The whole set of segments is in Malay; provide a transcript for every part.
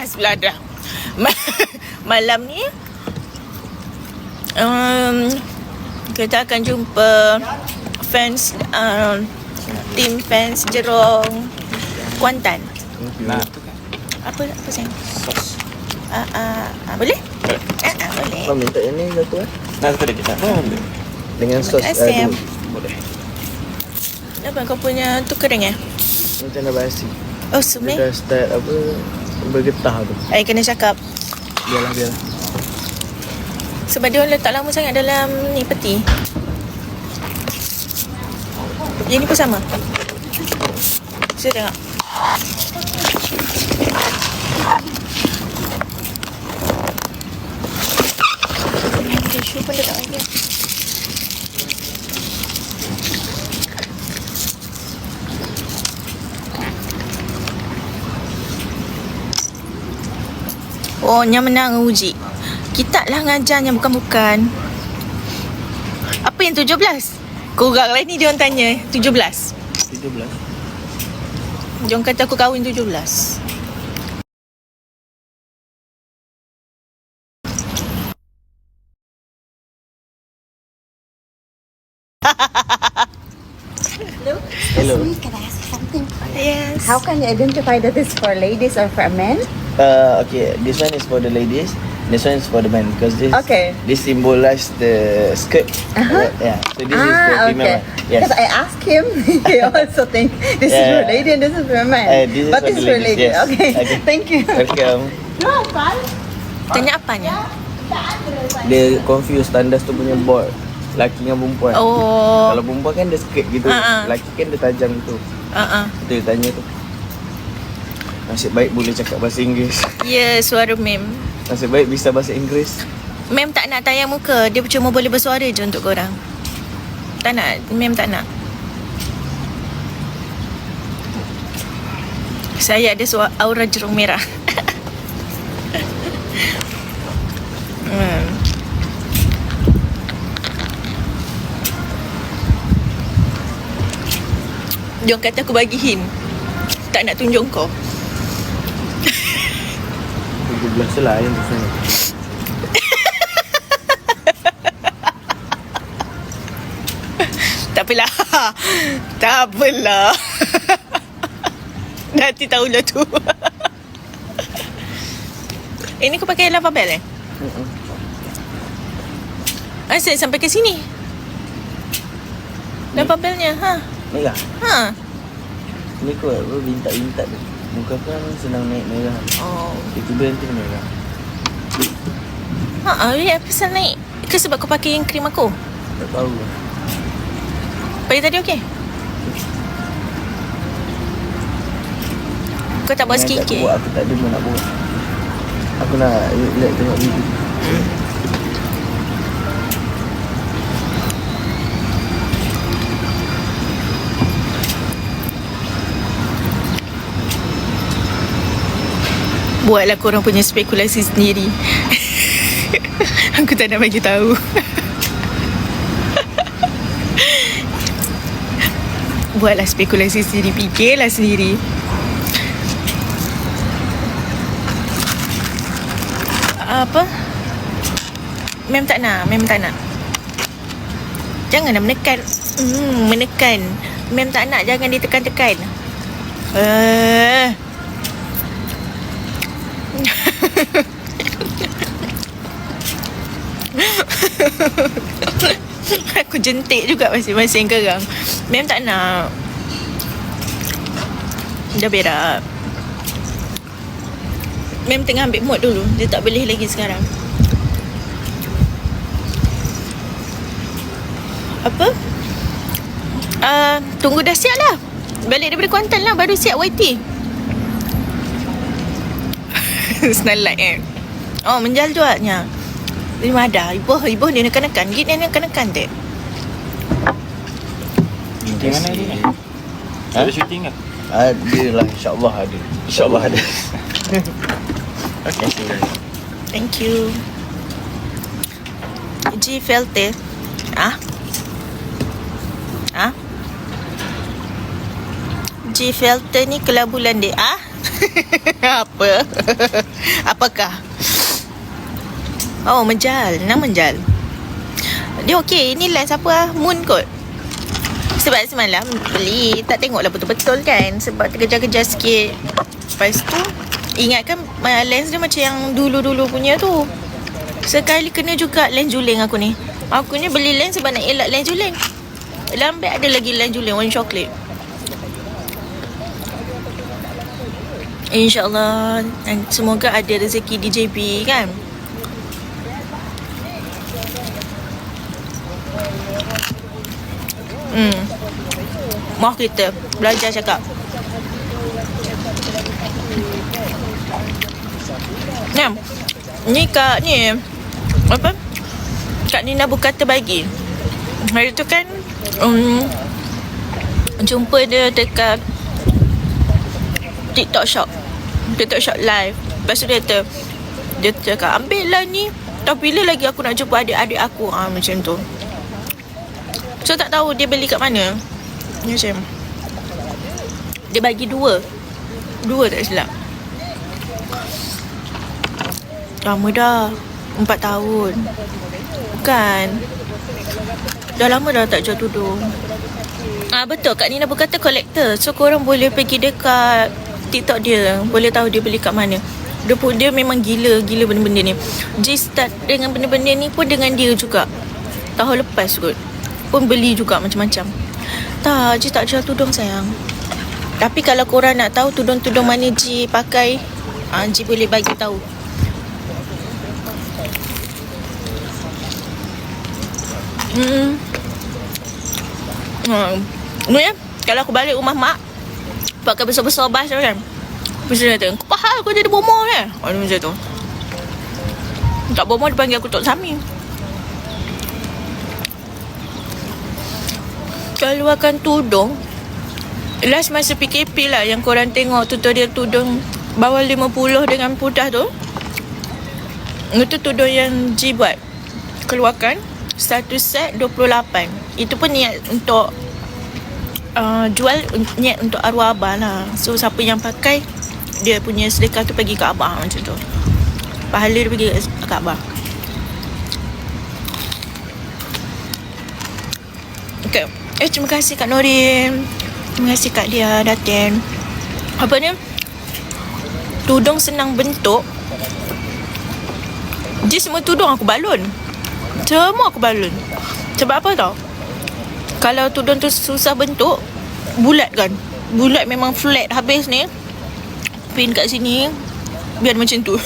11 pula dah. Malam ni kita akan jumpa fans, tim fans Jurong Kuantan. Nah, Apa sayang? sos. Boleh? Boleh. Abang minta yang ni satu Nah, satu lagi tak apa. dengan sos Terima kasih. Boleh. Apa kau punya tu kering macam dah basi. Oh, Dia sumi. dah start apa bergetah tu. Kena cakap. Biarlah. Sebab dia orang letak lama sangat dalam ni peti. Yang ni pun sama. Saya tengok. Tisu pun letak lagi. Oh, yang menang uji. Kita lah ngajarnya bukan-bukan. Apa yang 17? Korang lah ni dia orang tanya 17. 17. Diorang kata aku kahwin 17. Hello. Can I ask you something? Yes. How can you identify that it's for ladies or for men? Okay, this one is for the ladies. This one is for the men because Okay. this symbolize the skirt. Yeah. So this is the female one. Yes. Because I asked him, he also think this is for Yeah. lady and this is for men. This is But for this the is for ladies, lady. yes. Okay. Okay. Thank you. Welcome. Tanya apanya? Dia confuse tandas tu punya board. Laki dengan perempuan. Oh. Kalau perempuan kan dia skirt gitu. Laki kan dia tajam gitu. Itu dia tanya tu. Nasib baik boleh cakap bahasa Inggeris. Ya, suara mem. Nasib baik bisa bahasa Inggeris. Mem tak nak tayang muka. Dia cuma boleh bersuara je untuk korang. Tak nak. Mem tak nak. Saya ada aura jerung merah. Dia orang kata aku bagi hint. Tak nak tunjuk kau. 17 lah yang tu sana. Tak apalah. Tak apalah. Nanti tahulah tu. Ini kau pakai lava bell Asyik sampai ke sini. Lava bellnya. Merah. Ni kot apa bintak-bintak tu. Muka kan senang naik merah. Oh. Tiba-tiba nanti merah. Ya, pasal naik. Ke sebab kau pakai yang krim aku? Tak tahu lah. Pagi tadi okey? Kau tak buat Yang tak skincare? buat, aku tak ada pun nak buat. Aku nak relax tengok video. Buatlah korang punya spekulasi sendiri. Aku tak nak bagi tahu. Buatlah spekulasi sendiri, fikirlah sendiri. Apa? Mem tak nak. Janganlah menekan. Menekan. Mem tak nak, jangan ditekan-tekan. Aku jentik juga masing-masing gerang. Mem tak nak. Dah berak. Mem tengah ambil mood dulu. Dia tak boleh lagi sekarang. Apa? Tunggu dah siap lah. Balik daripada Kuantan lah. Baru siap YT. Senang like Oh, menjal jualnya. Dari mana? Ibu dia nekan-nekan. Git dia nekan-nekan tak? Shooting mana ni? Ada shooting ke? Ada lah, insyaAllah ada. InsyaAllah ada. Okay. Thank you. G filter. G filter ni kelabulan dia. Apa? Apakah? Oh, menjal. Nama menjal. Dia okey. Ini lens apa? Moon kot. Sebab semalam beli, tak tengoklah betul-betul kan. Sebab terkejar-kejar sikit. Lepas tu, ingatkan lens dia macam yang dulu-dulu punya tu. Sekali kena juga lens juling aku ni. Aku ni beli lens sebab nak elak lens juling. Lambat ada lagi lens juling warna coklat. InsyaAllah. Semoga ada rezeki di JB kan. Maaf kita belajar cakap. Ni Kak ni apa? Kak Nina Bukata bagi. Hari tu kan jumpa dia dekat TikTok Shop live. Lepas tu dia cakap ambil lah ni. Tapi bila lagi aku nak jumpa adik-adik aku. Macam tu. So tak tahu dia beli kat mana. Macam dia bagi dua tak silap. Lama dah 4 tahun. Bukan, dah lama dah tak jual tudung. Betul, Kak Nina berkata kolektor. So korang boleh pergi dekat TikTok dia, boleh tahu dia beli kat mana. Dia memang gila benda-benda ni. Dia start dengan benda-benda ni pun dengan dia juga. Tahun lepas kot pun beli juga macam-macam. Tak, Ji tak jual tudung sayang. Tapi kalau korang nak tahu tudung-tudung mana Ji pakai, Ji boleh bagi tahu. Ni kalau aku balik rumah mak pakai besar-besar bas kan. Mesti dia kata, kau pahal kau jadi bomoh ni. Macam tu. Tak bomoh dia panggil aku Tok Sami. Keluarkan tudung last masa PKP lah yang korang tengok tutorial tudung bawah 50 dengan putah tu. Itu tudung yang Ji buat. Keluarkan satu set 28. Itu pun niat untuk jual, niat untuk arwah abah lah. So siapa yang pakai, dia punya sedekah tu pergi ke abah macam tu. Pahala dia pergi ke abah. Okay. Terima kasih Kak Norin. Terima kasih Kak Dia Datin. Apa ni? Tudung senang bentuk. Dia semua tudung aku balun. Semua aku balun. Sebab apa tau? Kalau tudung tu susah bentuk, bulat kan? Bulat memang flat habis ni. Pin kat sini biar macam tu.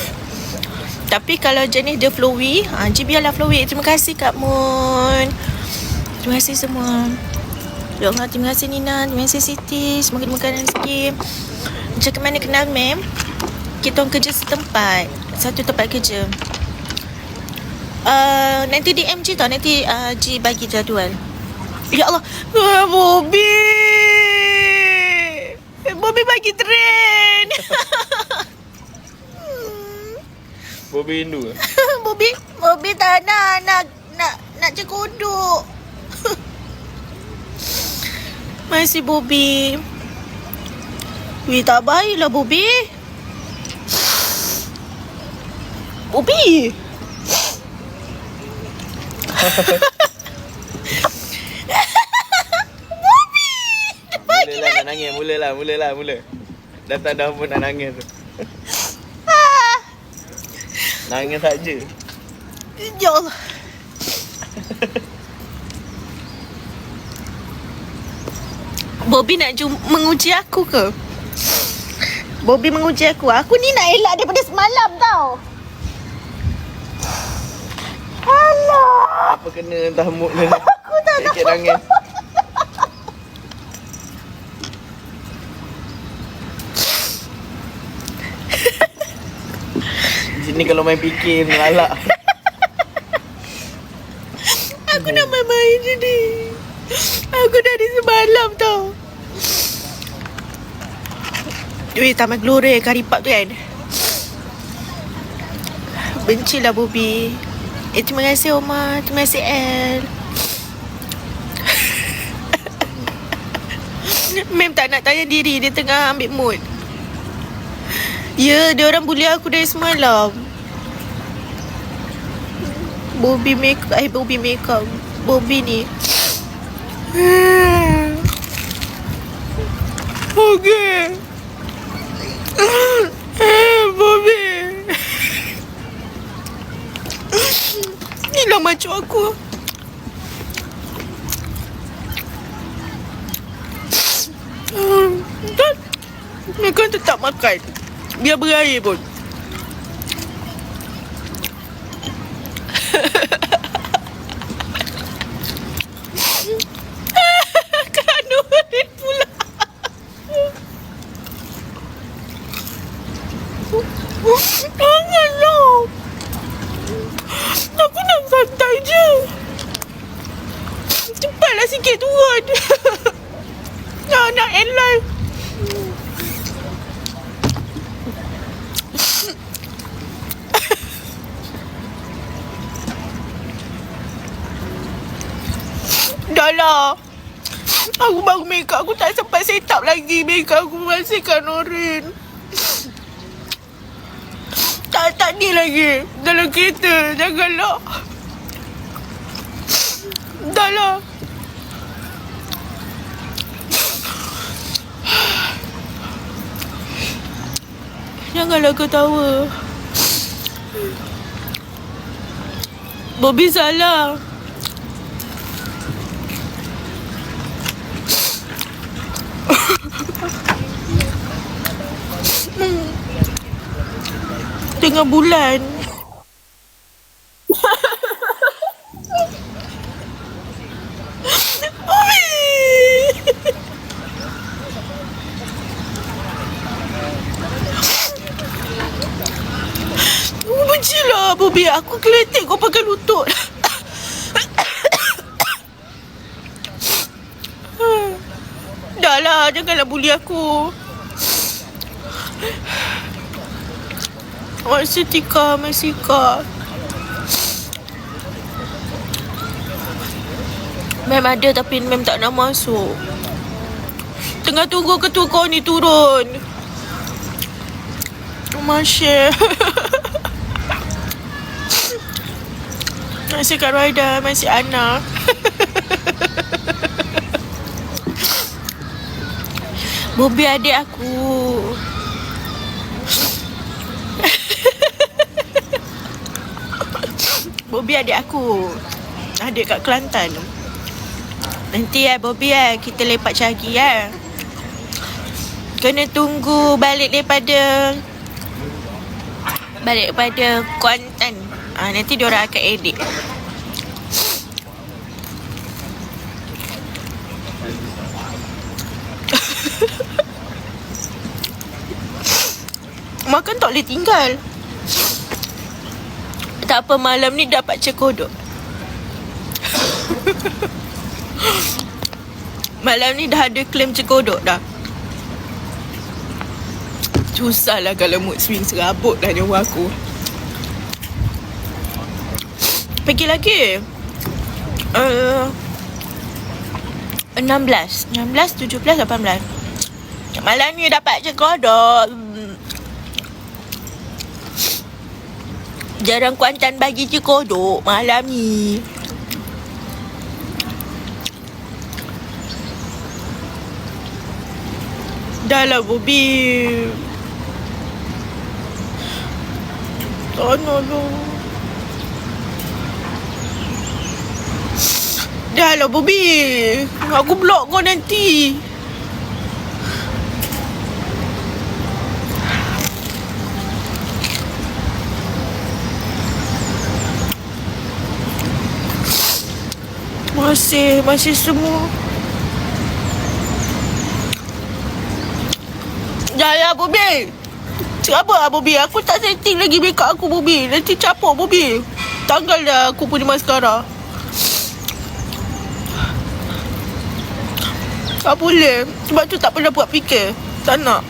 Tapi kalau jenis dia flowy, Ji biarlah flowy. Terima kasih Kak Moon. Terima kasih semua. Ya Allah, terima kasih Nina. Terima kasih Siti. Semoga dimakanan rezeki. Macam mana kenal mem? Kita orang kerja setempat. Satu tempat kerja. Nanti DM Ji tau. Nanti Ji bagi jadual. Ya Allah, Bobby bagi trend. Bobby Hindu ke? Bobby tak nak cekodok. Masih Bobby. Tak baiklah Bobby. Mula. Datang dah pun nak nangis tu. Nangis saja. Ya Allah. Bobby nak menguji aku ke? Bobby menguji aku. Aku ni nak elak daripada semalam tau. Alah. Apa kena entah mood dia. Aku tak nak nangis. Di sini kalau main fikir melalak. Aku nak main-main sini. Aku dari semalam tau. Taman Glory Karipap tu kan. Bencilah Bobby. Terima kasih Omar. Terima kasih El. Mem tak nak tanya diri. Dia tengah ambil mood. Ya, dia orang bully aku dari semalam. Bobby makeup. Bobby ni. Okay. Bobby. Inilah macam aku. Dan mereka tetap makan. Biar berair pun. Kanurin pula. Janganlah. Aku nak santai je. Cepatlah sikit turun. Nak end live. Dah lah. Aku baru make up. Aku tak sempat set up lagi make up aku masih Kanurin. Tak ni lagi. Dalam kereta. Janganlah. Dah lah. Janganlah ketawa. Bobby salah. Tengah bulan. Bencilah Bobby. Aku keletek kau pakai lutut. Dah lah. Janganlah bully aku. Masih Tika. Mem ada tapi Mem tak nak masuk. Tengah tunggu ketua kau ni turun. Masya. Masih Kak Raida, masih Ana. Bobby adik aku. Bobby adik aku. Adik kat Kelantan. Nanti Bobby kita lepak cagi Kena tunggu balik daripada Kuantan. Nanti diorang akan edit. Makan tak boleh tinggal. Tak apa, malam ni dapat cekodok. Malam ni dah ada klaim cekodok dah. Susahlah kalau mood swing serabut dah nyawa aku. Pergi lagi 16, 17, 18. Malam ni dapat cekodok. Jarang Kuantan bagi cekodok malam ni. Dah lah Bobby. Tolong. Dah lah Bobby. Aku block kau nanti. Masih semua. Dah lah Bobby. Apa Bobby? Aku tak setting lagi makeup aku Bobby. Nanti capuk Bobby. Tanggal dah aku punya maskara. Tak boleh. Sebab tu tak pernah buat fikir. Tak nak.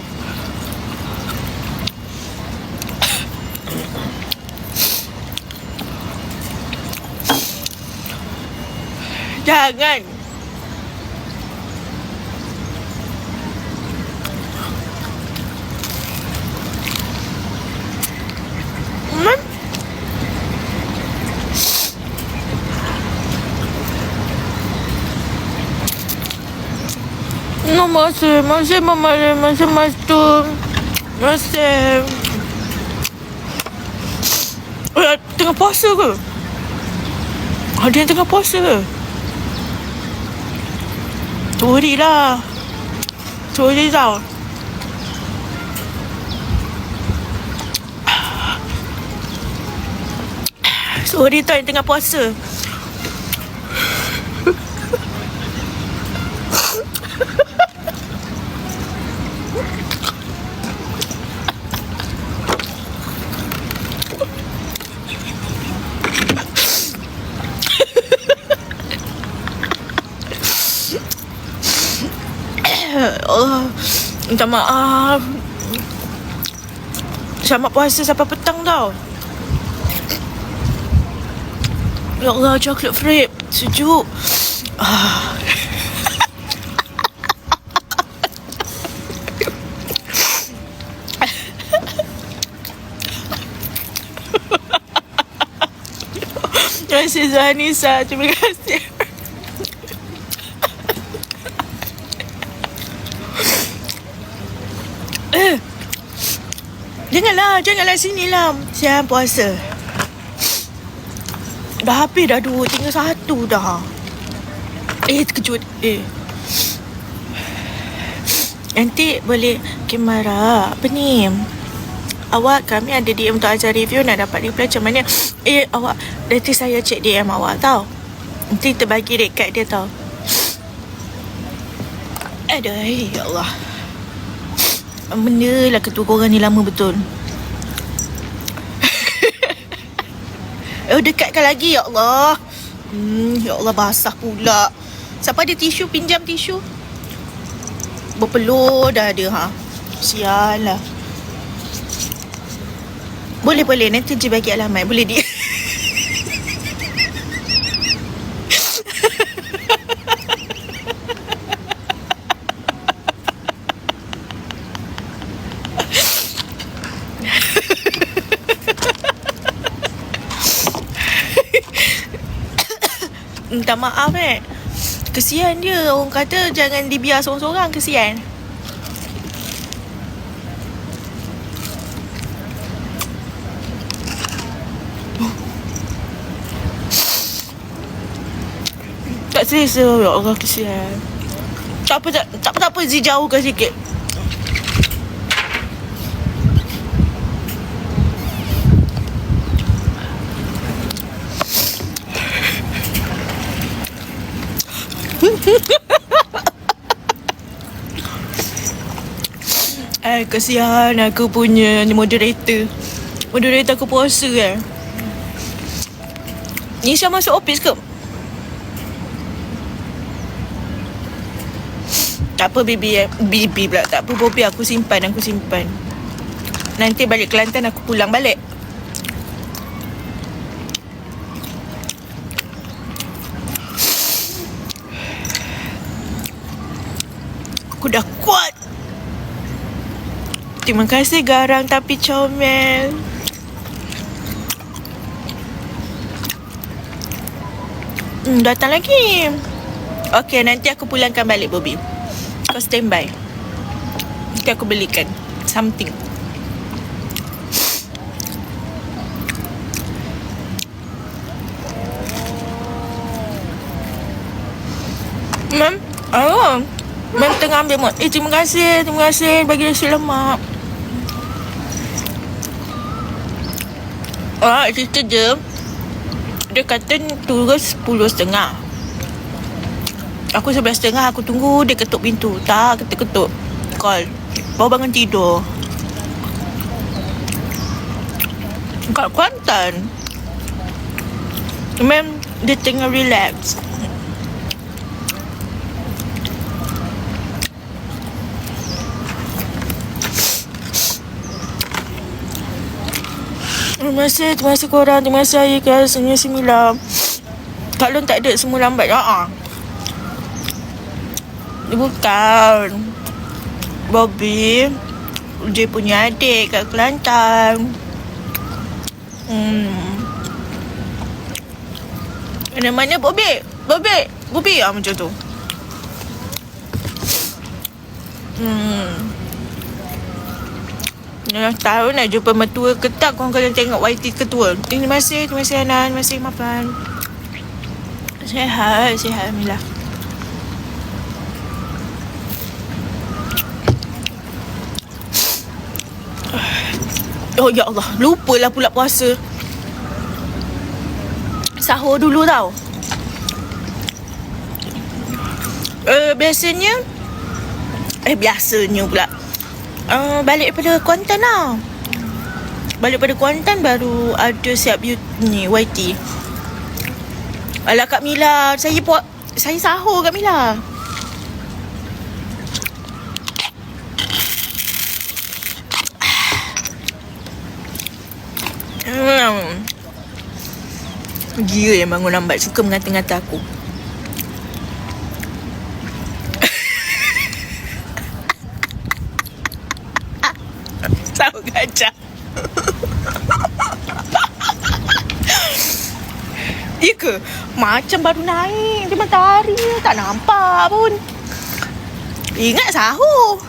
Jangan. Masih mama masih masuk. Masih. Tengah puasa ke? Ada yang tengah puasa ke? Sorry lah. Sorry tau. Sorry tau yang tengah puasa. Allah, minta maaf. Selamat puasa sampai petang tau. Ya Allah, coklat frappe sejuk. Terima kasih Zahanisa. Terima kasih. Janganlah sinilah. Siang puasa. Dah habis dah 2, tinggal 1 dah. Terkejut. Nanti boleh Kimara, apa ni? Awak, kami ada DM untuk ajar review, nak dapat reply macam mana? Awak, nanti saya cek DM awak tau. Nanti terbagi rate card dia tau. Aduh, ya Allah. Benda lah ketua korang ni lama betul. Dekatkan lagi, ya Allah. Ya Allah, basah pula. Siapa ada tisu, pinjam tisu. Berpeluh dah ada, ha. Sial lah. Boleh, nanti je bagi alamat. Boleh dia. Minta maaf kesian dia. Orang kata jangan dibiar sorang-sorang. Kesian. Tak selesa. Ya Allah, kesian. Tak apa Zee, jauhkan sikit. Kesian aku punya moderator. Moderator aku puasa Nisha masuk office ke? Tak apa Bibi pula. Tak apa Bobby, aku simpan. Nanti balik Kelantan aku pulang balik. Aku dah kuat. Terima kasih garang tapi comel. Datang lagi. Okay, nanti aku pulangkan balik Bobby. Kau standby. Nanti aku belikan something. Mam, Mam tengah ambil mod. Terima kasih bagi nasi lemak. Cerita je. Dia kata turun 10.30. Aku 11.30 aku tunggu dia ketuk pintu. Tak, ketuk. Call. Baru bangun tidur. Kat Kuantan. Mem, dia tengah relax. Terima kasih korang. Terima kasih Ayah guys. Terima kasih Mila. Kak Lon tak ada, semua lambat. Dia bukan Bobby, dia punya adik kat Kelantan. Mana Bobby macam tu. Tahu nak jumpa mertua ke tak, korang kalian tengok YT ketua. Terima kasih Anan, terima kasih Mafan. Sihat Alhamdulillah. Oh ya Allah, lupalah pula puasa. Sahur dulu tau. Biasanya pula balik daripada Kuantan lah. Balik daripada Kuantan baru ada siap ni YT. Alah Kak Mila, saya sahur Kak Mila. Dia yang bangun lambat, suka mengata-ngata aku. Tahu gajah. Ya ke? Macam baru naik di matahari, tak nampak pun. Ingat sahur.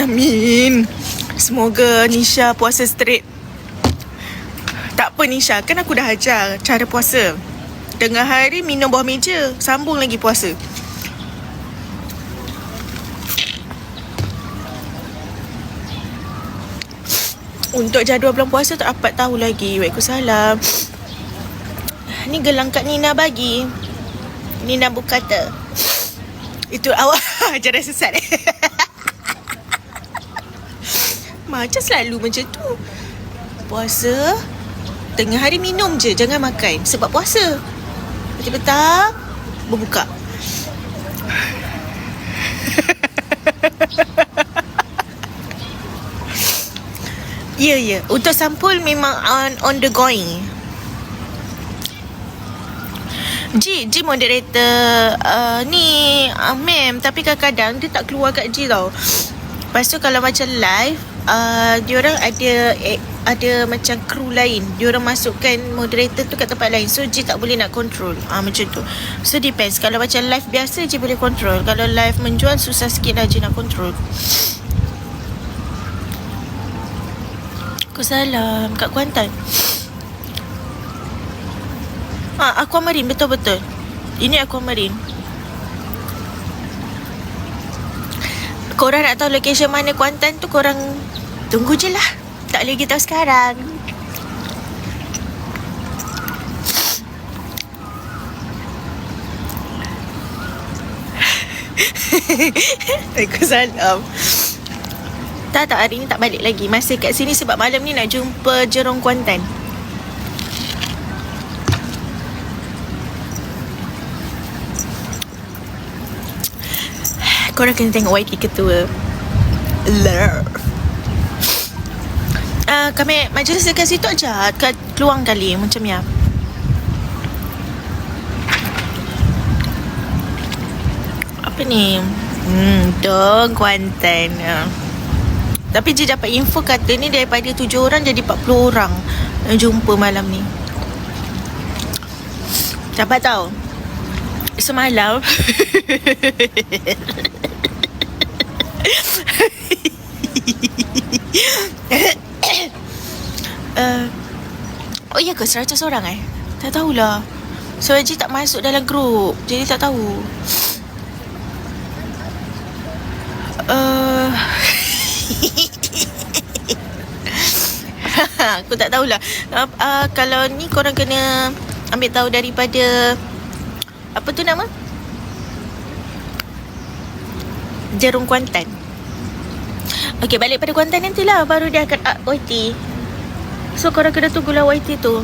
Amin. Semoga Nisha puasa straight. Tak apa Nisha, kan aku dah ajar cara puasa. Tengah hari minum bawah meja, sambung lagi puasa. Untuk jadual bulan puasa tak dapat tahu lagi. Waalaikumsalam. Ni gelang Kak Nina bagi. Nina berkata. Itu awak ajaran sesat. Macam selalu macam tu. Puasa, tengah hari minum je, jangan makan. Sebab puasa. Petang-petang berbuka. Ya. Untuk sampul memang on the going. G moderator ni ma'am, tapi kadang-kadang dia tak keluar kat G tau. Lepas tu kalau macam live, diorang ada macam kru lain. Diorang masukkan moderator tu kat tempat lain. So G tak boleh nak control. Macam tu. So depends. Kalau macam live biasa G boleh control. Kalau live menjual susah sikit lah G nak control. Salam kat Kuantan. Aquamarine, betul-betul. Ini Aquamarine. Korang nak tahu location mana Kuantan tu, korang tunggu je lah. Tak boleh tahu sekarang. Waalaikumsalam. Tak, hari ni tak balik lagi. Masih kat sini sebab malam ni nak jumpa Jerong Kuantan. Korang kena tengok YT ketua. Love. Kami majlis dekat situ aja. Kat Keluang kali macam ya. Apa ni? Dong Kuantan. Tapi je dapat info kata ni daripada 7 orang jadi 40 orang yang jumpa malam ni. Dapat tahu. Semalam oh ya ke 100 orang Tak tahulah. So Haji tak masuk dalam grup, jadi tak tahu. Aku tak tahulah. Kalau ni korang kena ambil tahu daripada apa tu nama? Jerung Kuantan. Okey, balik pada Kuantan nantilah baru dia akan YT. So korang kena tunggulah YT tu.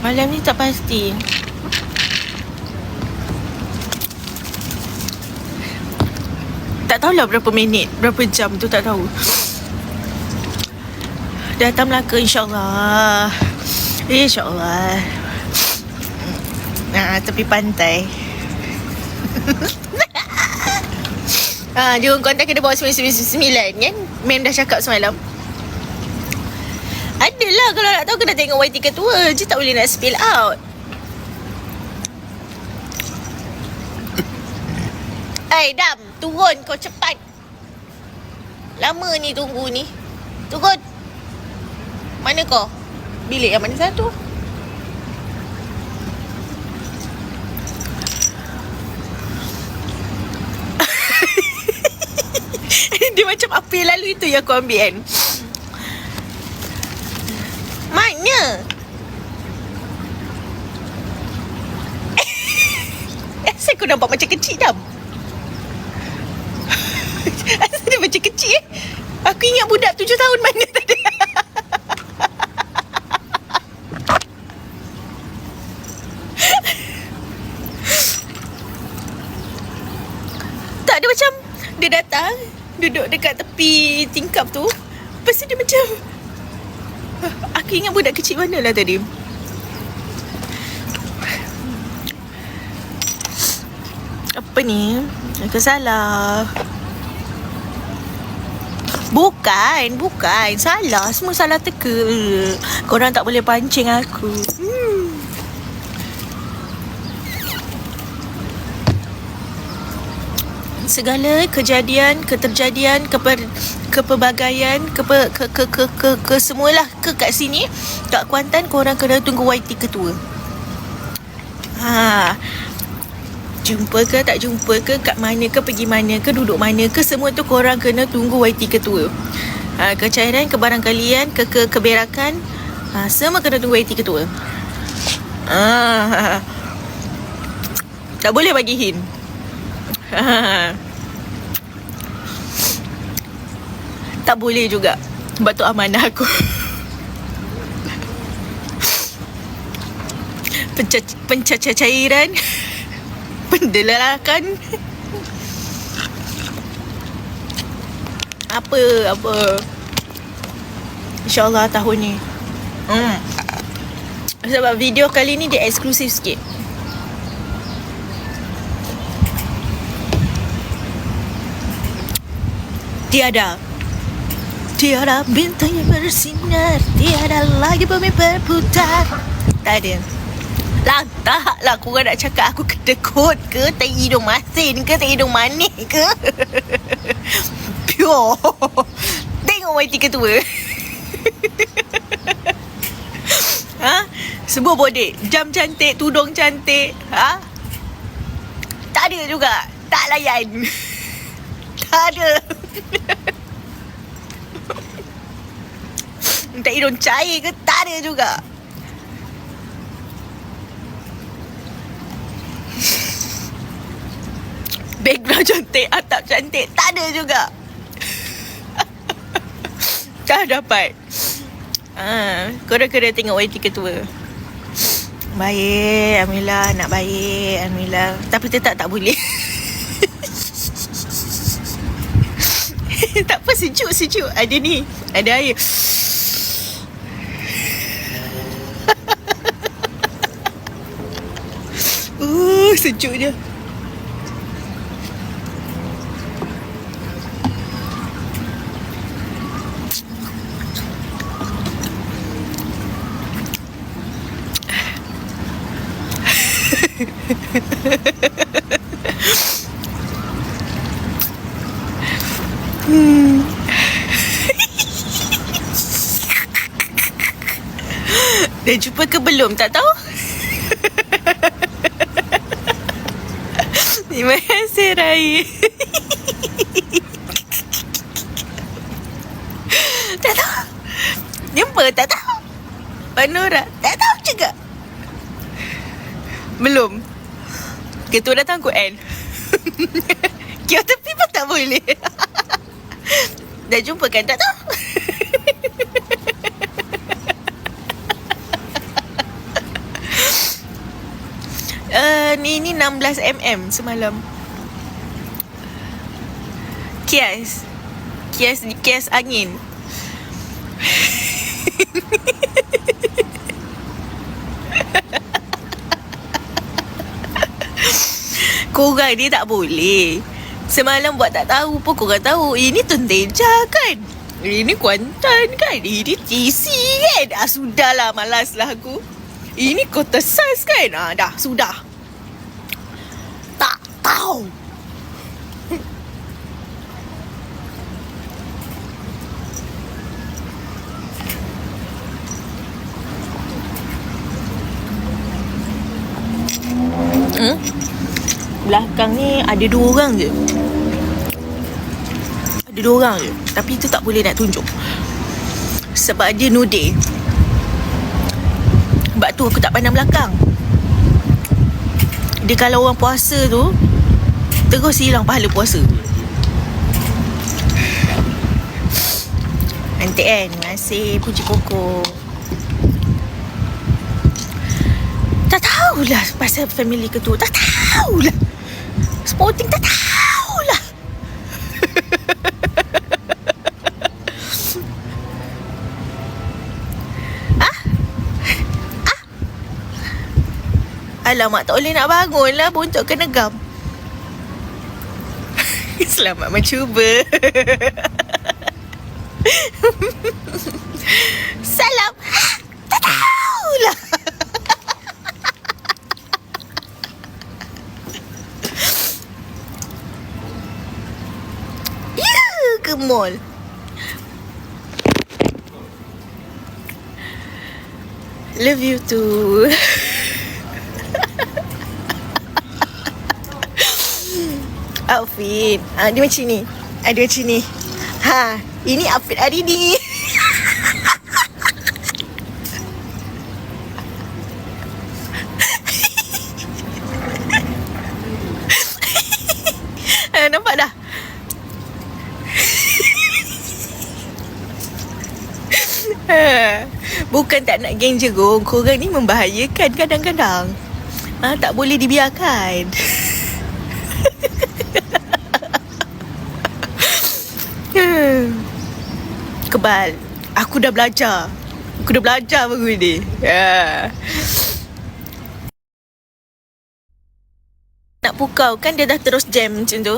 Malam ni tak pasti. Tak tahulah berapa minit, berapa jam tu tak tahu. Datang Melaka insyaAllah. InsyaAllah. Tepi pantai. Dia orang kontak kena bawa 999 kan. Mem dah cakap semalam. Adalah, kalau nak tahu kena tengok YT ketua je, tak boleh nak spill out. Dam, turun kau cepat. Lama ni tunggu ni. Turun. Mana kau? Bilik yang mana satu? Dia macam apa yang lalu itu yang kau ambil kan? Mana? Asal kau nampak macam kecil Dam? Asal dia macam kecil Aku ingat budak 7 tahun mana tadi. Tak, dia macam dia datang duduk dekat tepi tingkap tu. Lepas tu dia macam aku ingat budak kecil mana lah tadi. Apa ni? Aku salah. Bukan. Salah. Semua salah teka. Korang tak boleh pancing aku. Segala kejadian, keterjadian, kepelbagaian, semualah kat sini, kat Kuantan, korang kena tunggu YT ketua. Jumpa ke tak jumpa ke, kat mana ke, pergi mana ke, duduk mana ke, semua tu korang kena tunggu YT ketua. Kecairan, kebarangkalian, keberakan, semua kena tunggu YT ketua. Tak boleh bagi hint. Tak boleh juga. Sebab tu amanah aku. Pencacah cairan, pendelalakan, apa InsyaAllah tahun ni. Sebab video kali ni dia eksklusif sikit. Tiada bintang yang bersinar, tiada lagi bumi berputar. Tak ada. Taklah korang nak cakap aku kedekut ke, tak hidung masin ke, tak hidung manis ke. Pure. Tengok YT ketua. Semua bodek. Jam cantik, tudung cantik. Tak ada juga. Tak layan. Tak ada. Tak hidung cair ke, tak ada juga. Background cantik, atap cantik, tak ada juga. Tak dapat. Korang kena tengok YT ketua. Baik, Alhamdulillah. Nak baik, Alhamdulillah. Tapi tetap tak boleh. Tak apa, sejuk. Ada ni, ada air. Sejuk dia. Dah jumpa ke belum? Tak tahu. Terima kasih Rai. Tak tahu. Jumpa tak tahu. Panora tak tahu juga. Belum. Ketua datang ku N. Kira tepi pun tak boleh. Dah jumpa kan? Tak tahu. Ni 16mm semalam. Kias angin. Korang ni tak boleh. Semalam buat tak tahu pun korang tahu. Ini Tenteja kan? Ini Kuantan kan? Ini TC kan? Sudahlah, malaslah aku. Ini Kota Sais kan? Dah, sudah. Tak tahu. belakang ni ada 2 orang je. Ada 2 orang je. Tapi tu tak boleh nak tunjuk. Sebab dia nude. Sebab tu aku tak pandang belakang. Dia kalau orang puasa tu terus hilang pahala puasa. Nanti kan. Terima kasih puji pokok. Tak tahulah pasal family ketua. Tak tahulah. Sporting tak tahulah. Alamak, tak boleh nak bangun lah. Bontot kena gam. Selamat mencuba. Salam. Tak tahulah. Ya ke mall? Love you too. Outfit dia macam ni. Dia macam ni. Ini outfit hari ni. Nampak dah? Bukan tak nak geng jerung. Korang ni membahayakan kadang-kadang. Tak boleh dibiarkan. Kebal. Aku dah belajar baru ni. Nak pukau kan dia dah terus jam macam tu.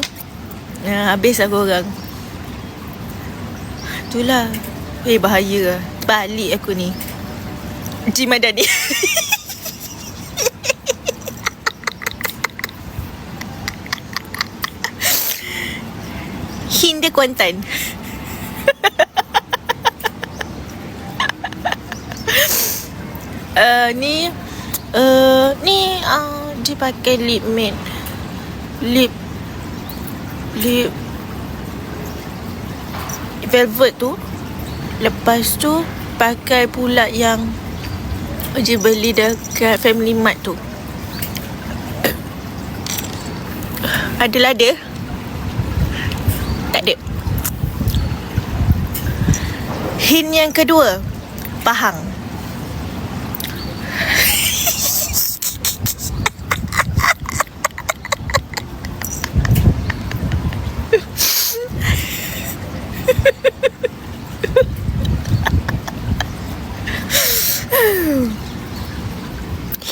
Habis lah korang. Itulah. Bahaya lah. Balik aku ni. Jimadani. Hinda Kuantan. Ni dia pakai lip matte. Lip velvet tu. Lepas tu pakai pula yang dia beli dekat Family Mart tu. Adalah dia. Tak ada. Hint yang kedua, Pahang.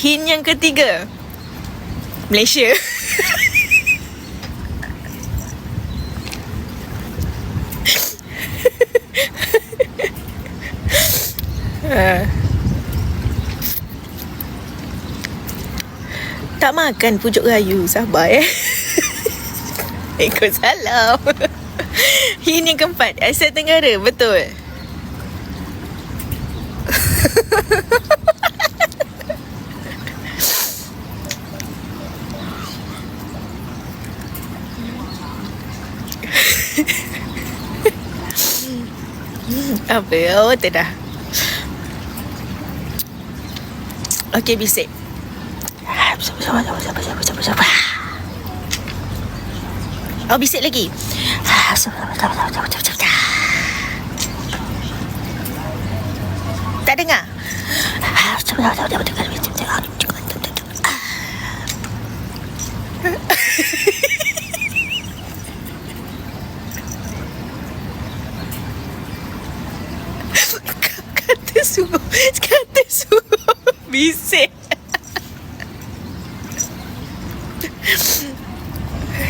Hint yang ketiga, Malaysia. Tak makan pucuk rayu. Sabar ikut salam. Hint yang keempat, Asia Tenggara. Betul. Apa? Oh, tak dah. Okey, bisik. Oh, bisik lagi. Tak dengar? Kata suruh bisik.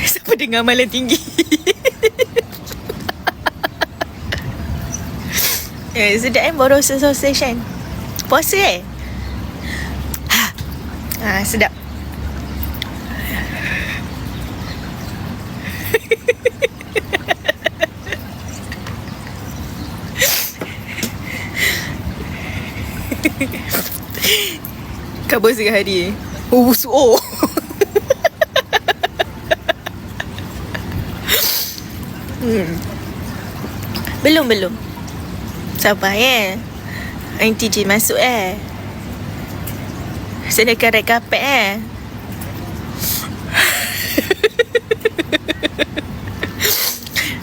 Siapa dengar malam tinggi? Sedap baru sensation. Puasa sedap. Khabar sehari. Oh. Belum. Sabar Aunty Jin masuk Sedekat red carpet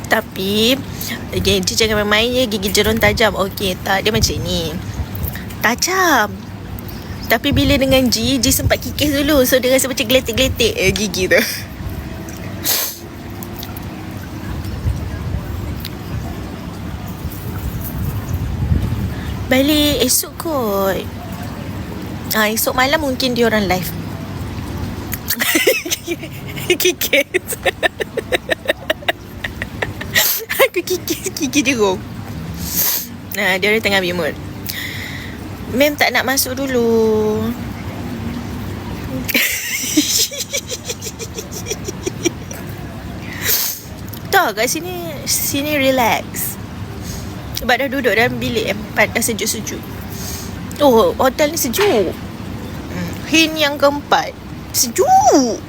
Tapi Gigi jangan main-main je. Gigi jerung tajam. Okey tak, dia macam ni tajam. Tapi bila dengan G sempat kikis dulu. So dia rasa macam geletik-geletik gigi tu. Balik esok kot. Esok malam mungkin dia orang live. Kikis. Aku kikis jerung. Dia orang tengah ambil mood. Mem tak nak masuk dulu. Tak, kat sini relax. Sebab dah duduk dalam bilik 4, dah sejuk-sejuk. Oh, hotel ni sejuk. Hin yang keempat sejuk.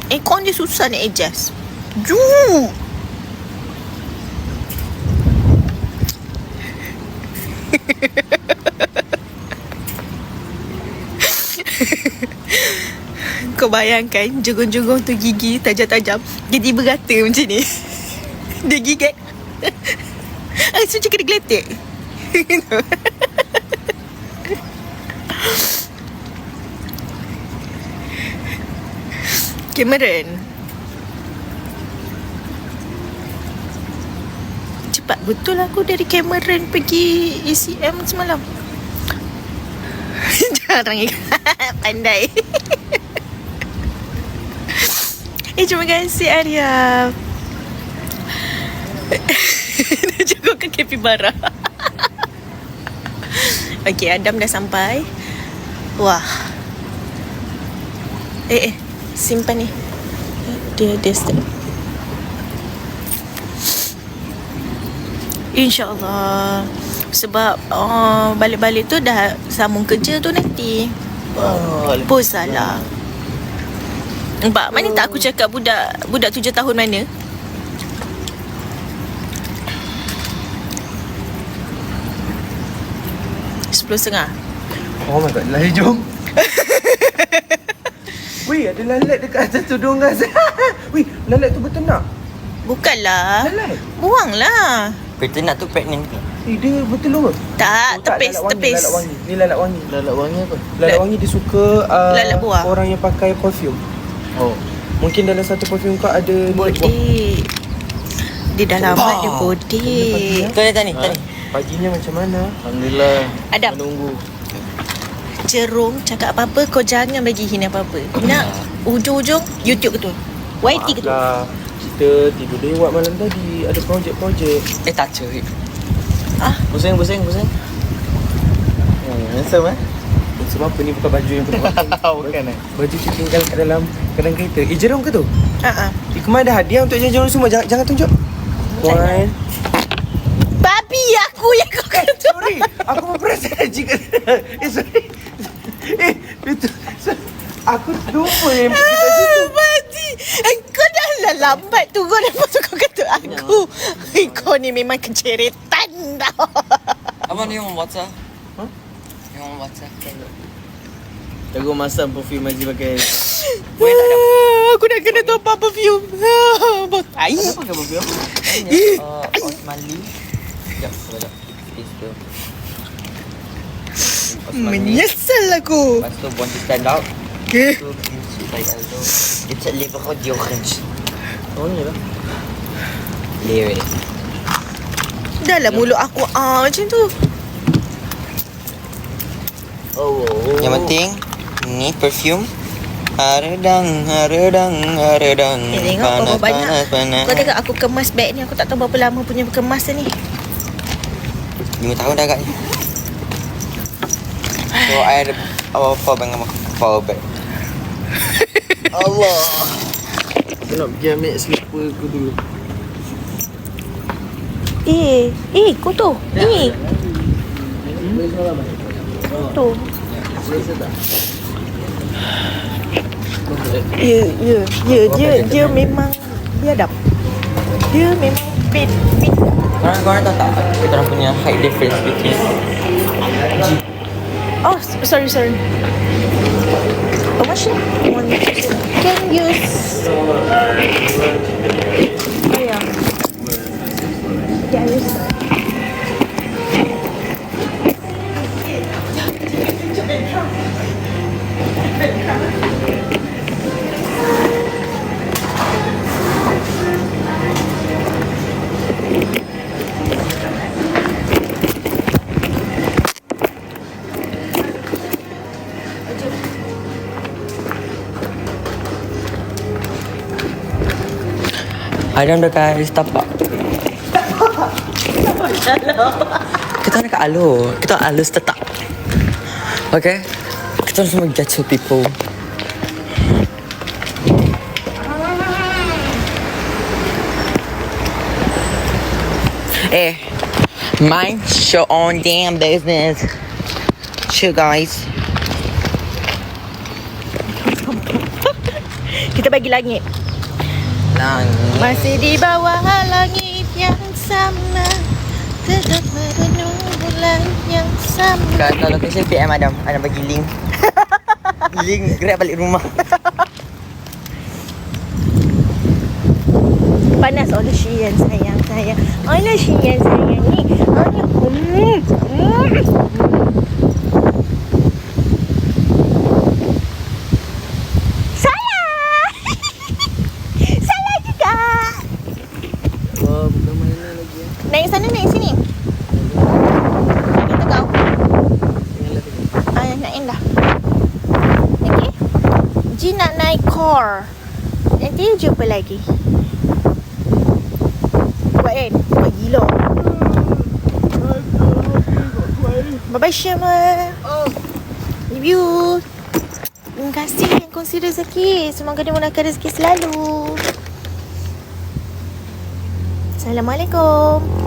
Aircon dia susah nak adjust. Sejuk. Kau bayangkan jogong-jogong tu gigi tajam-tajam, gigi berata macam ni. Dia gigit. Macam kena geletek. Cameron, cepat betul aku dari Cameron pergi ECM semalam. Jarang pandai. Terima kasih Arya. Dia jaga ke capybara. Okey, Adam dah sampai. Wah. Simpan ni. Dia step. InsyaAllah. Sebab balik-balik tu dah sambung kerja tu nanti. Apa salah. Nampak mana tak aku cakap budak 7 tahun mana? $10.5. Oh my god, lari jom. Weh, ada lalat dekat atas tudung Gaz. Weh, lalat tu bertenak. Bukanlah. Lalat. Buanglah. Peternak tu pregnant ke? Dia bertelur ke? Tak, tepis. Lalat wangi. Ni lalat wangi. Lalat wangi apa? Lalat wangi dia suka lalat buah. orang yang pakai perfume. Oh. Mungkin dalam satu perfume kau ada Bodek. Dia dah lama dia bodek. Tadi. Paginya macam mana? Alhamdulillah. Adam, Menunggu. Jerung cakap apa-apa, kau jangan bagi Hin apa-apa. Nak ujung-ujung YouTube ke tu? YT ke tu? Lah, kita tidur lewat malam tadi. Ada projek-projek. Tak cari. Pusing. Handsome Sebab apa ni bukan baju yang kena pakai? Bukan Baju tu tinggal kat dalam kedai kereta. Jerung ke tu? Kemarin ada hadiah untuk jerung semua. Jangan tunjuk. One. Babi aku yang kau kata. Sorry, aku memperasan jika sorry. Itu aku lupa yang kita situ. Mati. Kau dah lah lambat turun. Lepas tu kau kata aku. Kau ni memang keceretan tau. Abang ni yang WhatsApp? Yang WhatsApp? Jago masam perfume Haji pakai. Aku dah kena top up perfume. Tai. Apa pakai perfume? Osmanli. Sekejap. Itu. Menyesal aku. Lepas tu want to stand out. Okay. Tu baik tu. Kita lihat radio orange. Oh ni lah. Lihat. Dah lah mulut aku macam tu. Oh. Yang penting ni perfume. Haredang. Tengok berapa banyak. Kau tengok aku kemas beg ni. Aku tak tahu berapa lama punya kemas ni. 5 tahun dah agaknya. So I ada power bank sama power bag. Allah. Aku nak pergi ambil slipper aku dulu. Kau tu. Tu. Ya, dia memang biadab. Dia memang Bit. Korang tahu tak kita orang punya height difference between Oh, sorry. How much? Can use. Oh yeah. Can use. Adam dah guys, tapak. Kita nak kat Alo. Kita Alo tetap. Okay? Kita semua judge people. Mind your own damn business. Sure guys. Kita bagi langit. Langit. Masih di bawah langit yang sama, tetap merenung bulan yang sama. Kalau location PM Adam bagi link. Link Grab balik rumah. Panas oleh Shian sayang. Oleh Shian sayang ni. Sayang juga. Oh, bukan mainan lagi ya. Naik sana, naik sini. Kita kau. Naik dah. Okay. Ji nak naik core. Nanti jumpa lagi. Buat kan? Buat gila. Bye-bye Syama. Love you. Terima kasih yang kongsi rezeki. Semoga dimudahkan rezeki selalu. Assalamualaikum.